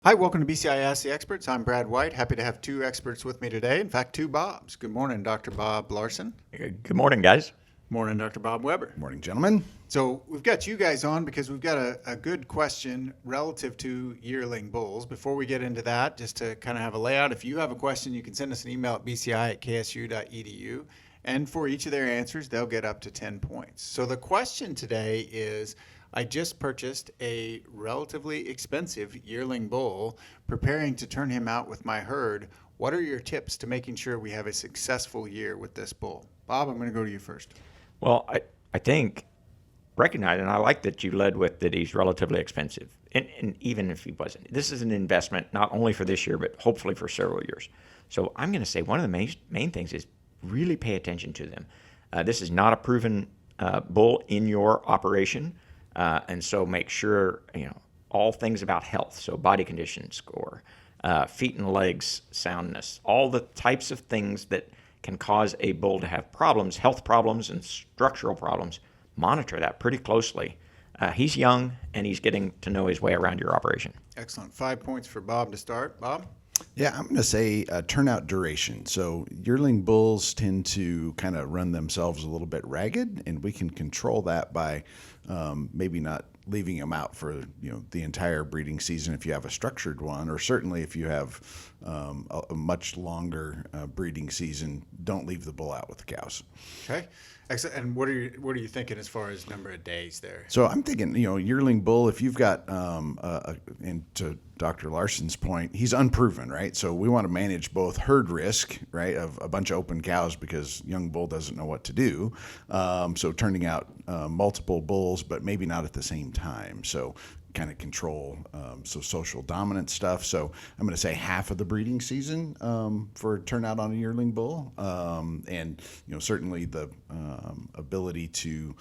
Hi, welcome to BCI Ask the Experts. I'm Brad White. Happy to have two experts with me today. In fact, two Bobs. Good morning, Dr. Bob Larson. Good morning, guys. Morning, Dr. Bob Weber. Morning, gentlemen. So we've got you guys on because we've got a good question relative to yearling bulls. Before we get into that, just to kind of have a layout, if you have a question, you can send us an email at bci@ksu.edu. And for each of their answers, they'll get up to 10 points. So the question today is, I just purchased a relatively expensive yearling bull, preparing to turn him out with my herd. What are your tips to making sure we have a successful year with this bull? Bob, I'm going to go to you first. Well, I think recognize, and I like that you led with that he's relatively expensive. And even if he wasn't, this is an investment not only for this year, but hopefully for several years. So I'm going to say one of the main things is really pay attention to them. This is not a proven bull in your operation. And so make sure, all things about health, so body condition score, feet and legs soundness, all the types of things that can cause a bull to have problems, health problems and structural problems. Monitor that pretty closely. He's young, and he's getting to know his way around your operation. Excellent. 5 points for Bob to start. Bob? Yeah, I'm going to say turnout duration. So yearling bulls tend to kind of run themselves a little bit ragged, and we can control that by maybe not leaving them out for the entire breeding season if you have a structured one, or certainly if you have a much longer breeding season, don't leave the bull out with the cows. Okay. Excellent. And what are you thinking as far as number of days there? So I'm thinking, yearling bull, if you've got, and to Dr. Larson's point, he's unproven, right? So we want to manage both herd risk, right, of a bunch of open cows because young bull doesn't know what to do. So turning out multiple bulls, but maybe not at the same time. So kind of control, so social dominant stuff. So I'm going to say half of the breeding season for turnout on a yearling bull, and certainly the ability to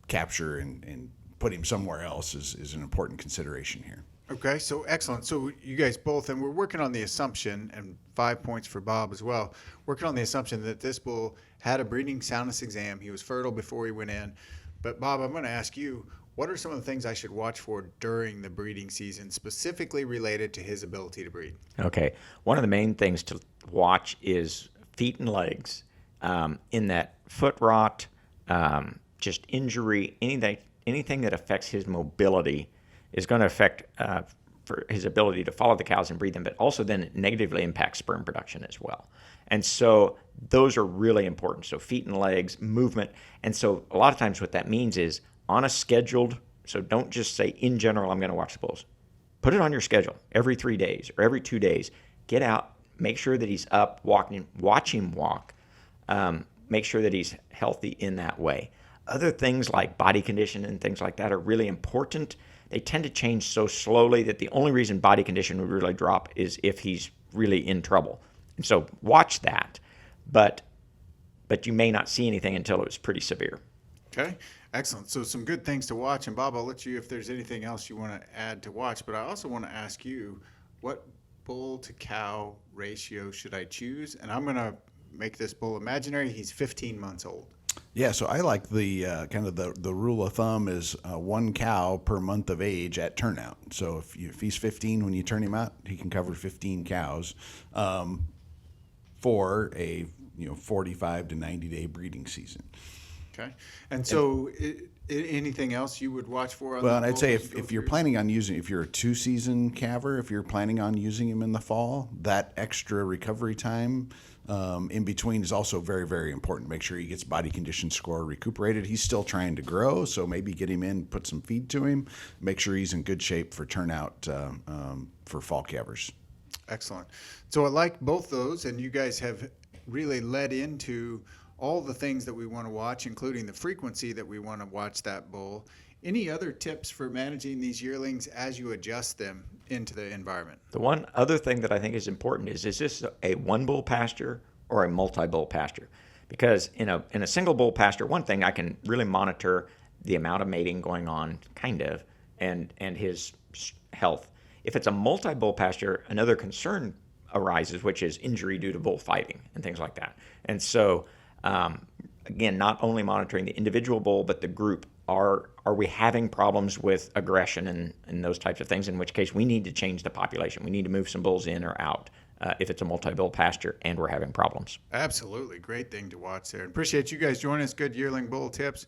capture and put him somewhere else is an important consideration here. Okay, so excellent. So you guys both, and we're working on the assumption, and 5 points for Bob as well, working on the assumption that this bull had a breeding soundness exam. He was fertile before he went in. But Bob, I'm going to ask you, what are some of the things I should watch for during the breeding season, specifically related to his ability to breed? Okay. One of the main things to watch is feet and legs. In that foot rot, just injury, anything that affects his mobility is going to affect for his ability to follow the cows and breed them, but also then it negatively impacts sperm production as well. And so those are really important. So feet and legs, movement. And so a lot of times what that means is on a scheduled, so don't just say in general, I'm going to watch the bulls. Put it on your schedule every 3 days or every 2 days. Get out, make sure that he's up, walking, watch him walk, make sure that he's healthy in that way. Other things like body condition and things like that are really important. They tend to change so slowly that the only reason body condition would really drop is if he's really in trouble. And so watch that, but you may not see anything until it was pretty severe. Okay, excellent. So some good things to watch. And Bob, I'll let you, if there's anything else you want to add to watch, but I also want to ask you, what bull to cow ratio should I choose? And I'm going to make this bull imaginary. He's 15 months old. Yeah, so I like the kind of the rule of thumb is 1 cow per month of age at turnout. So if he's 15 when you turn him out, he can cover 15 cows for a 45 to 90 day breeding season. Okay, and so anything else you would watch for? Well, and I'd say if you're planning on using, if you're a 2-season calver, if you're planning on using him in the fall, that extra recovery time in between is also very, very important. Make sure he gets body condition score recuperated. He's still trying to grow, so maybe get him in, put some feed to him, make sure he's in good shape for turnout for fall calvers. Excellent. So I like both those, and you guys have really led into all the things that we want to watch, including the frequency that we want to watch that bull. Any other tips for managing these yearlings as you adjust them into the environment? The one other thing that I think is important is this a one bull pasture or a multi-bull pasture? Because in a single bull pasture, one thing I can really monitor the amount of mating going on, kind of, and his health. If it's a multi-bull pasture, another concern arises, which is injury due to bullfighting and things like that. And so, again, not only monitoring the individual bull, but the group are we having problems with aggression and those types of things, in which case we need to change the population. We need to move some bulls in or out if it's a multi-bull pasture and we're having problems. Absolutely. Great thing to watch there. Appreciate you guys joining us. Good yearling bull tips.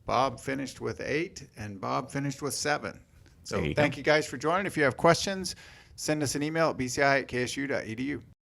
Bob finished with 8 and Bob finished with 7. So thank you guys for joining. If you have questions, send us an email at bci@ksu.edu.